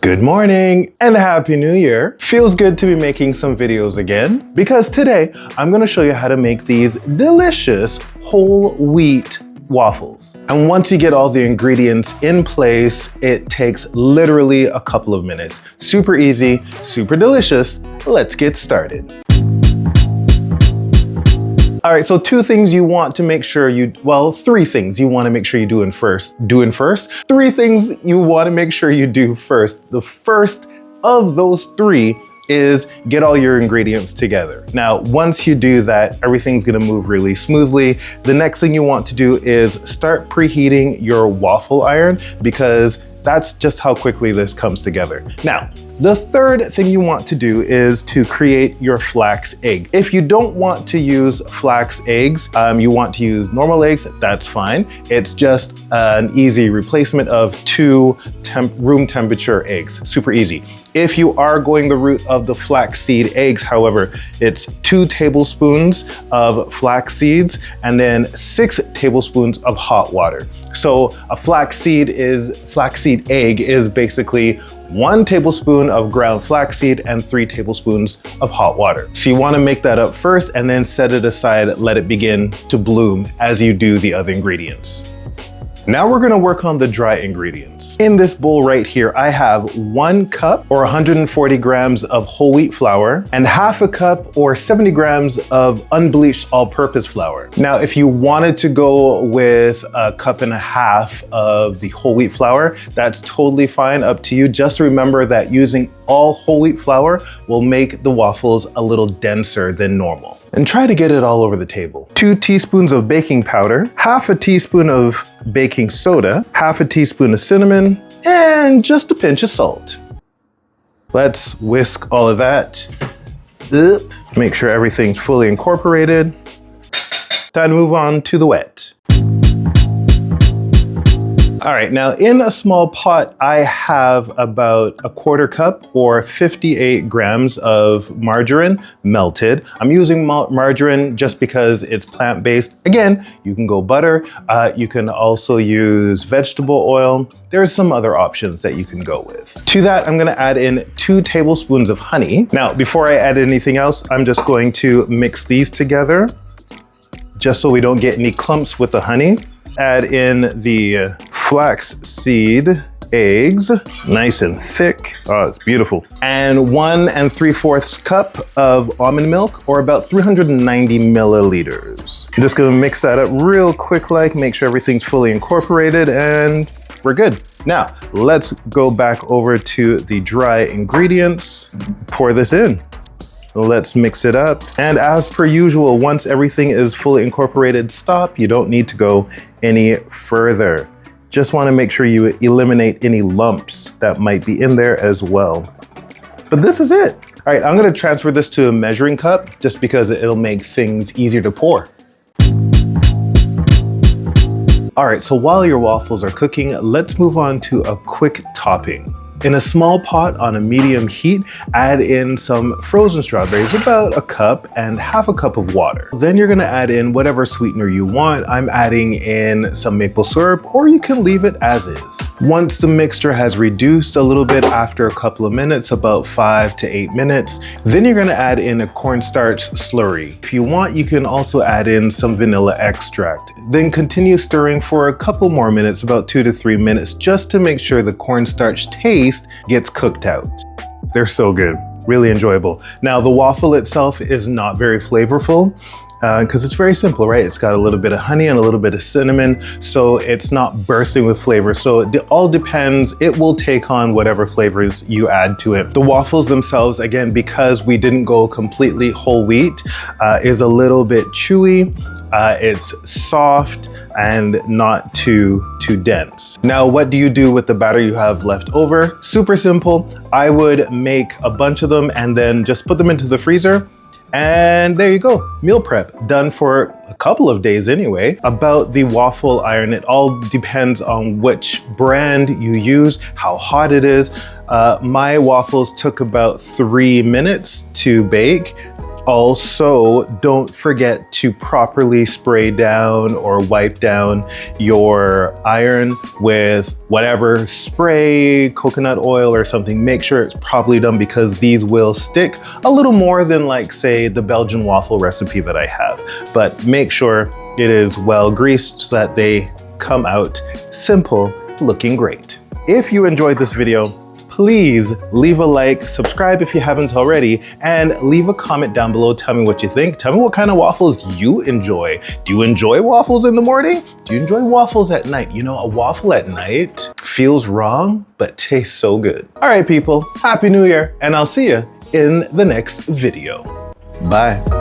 Good morning and Happy New Year. Feels good to be making some videos again because today I'm gonna show you how to make these delicious whole wheat waffles. And once you get all the ingredients in place, it takes literally a couple of minutes. Super easy, super delicious. Let's get started. All right, so three things you want to make sure you doing first. Three things you want to make sure you do first. The first of those three is get all your ingredients together. Now, once you do that, everything's gonna move really smoothly. The next thing you want to do is start preheating your waffle iron because that's just how quickly this comes together. Now, the third thing you want to do is to create your flax egg. If you don't want to use flax eggs, you want to use normal eggs, that's fine. It's just an easy replacement of two room temperature eggs, super easy. If you are going the route of the flaxseed eggs, however, it's 2 tablespoons of flax seeds and then 6 tablespoons of hot water. So a flaxseed egg is basically 1 tablespoon of ground flaxseed and 3 tablespoons of hot water. So you want to make that up first and then set it aside, let it begin to bloom as you do the other ingredients. Now we're gonna work on the dry ingredients. In this bowl right here, I have 1 cup or 140 grams of whole wheat flour and half a cup or 70 grams of unbleached all-purpose flour. Now, if you wanted to go with 1.5 cups of the whole wheat flour, that's totally fine, up to you. Just remember that using all whole wheat flour will make the waffles a little denser than normal. And try to get it all over the table. 2 teaspoons of baking powder, half a teaspoon of baking soda, half a teaspoon of cinnamon, and just a pinch of salt. Let's whisk all of that up. Make sure everything's fully incorporated. Time to move on to the wet. All right, now in a small pot, I have about 1/4 cup or 58 grams of margarine melted. I'm using margarine just because it's plant-based. Again, you can go butter. You can also use vegetable oil. There's some other options that you can go with. To that, I'm gonna add in 2 tablespoons of honey. Now, before I add anything else, I'm just going to mix these together just so we don't get any clumps with the honey. Add in the flax seed eggs, nice and thick. Oh, it's beautiful. And 1 3/4 cup of almond milk, or about 390 milliliters. I'm just gonna mix that up real quick, make sure everything's fully incorporated, and we're good. Now, let's go back over to the dry ingredients. Pour this in. Let's mix it up. And as per usual, once everything is fully incorporated, stop. You don't need to go any further. Just want to make sure you eliminate any lumps that might be in there as well. But this is it. All right, I'm going to transfer this to a measuring cup just because it'll make things easier to pour. All right, so while your waffles are cooking, let's move on to a quick topping. In a small pot on a medium heat, add in some frozen strawberries, about 1 cup, and half a cup of water. Then you're gonna add in whatever sweetener you want. I'm adding in some maple syrup, or you can leave it as is. Once the mixture has reduced a little bit after a couple of minutes, about 5 to 8 minutes, then you're gonna add in a cornstarch slurry. If you want, you can also add in some vanilla extract. Then continue stirring for a couple more minutes, about 2 to 3 minutes, just to make sure the cornstarch taste gets cooked out. They're so good, really enjoyable. Now, the waffle itself is not very flavorful because it's very simple, right? It's got a little bit of honey and a little bit of cinnamon, so it's not bursting with flavor. So it all depends. It will take on whatever flavors you add to it. The waffles themselves, again, because we didn't go completely whole wheat, is a little bit chewy. It's soft and not too dense. Now, what do you do with the batter you have left over? Super simple. I would make a bunch of them and then just put them into the freezer. And there you go, meal prep, done for a couple of days anyway. About the waffle iron, it all depends on which brand you use, how hot it is. My waffles took about 3 minutes to bake. Also, don't forget to properly spray down or wipe down your iron with whatever spray, coconut oil or something. Make sure it's properly done because these will stick a little more than like say the Belgian waffle recipe that I have. But make sure it is well greased so that they come out simple, looking great. If you enjoyed this video, please leave a like, subscribe if you haven't already, and leave a comment down below. Tell me what you think. Tell me what kind of waffles you enjoy. Do you enjoy waffles in the morning? Do you enjoy waffles at night? You know, a waffle at night feels wrong, but tastes so good. All right, people, Happy New Year, and I'll see you in the next video. Bye.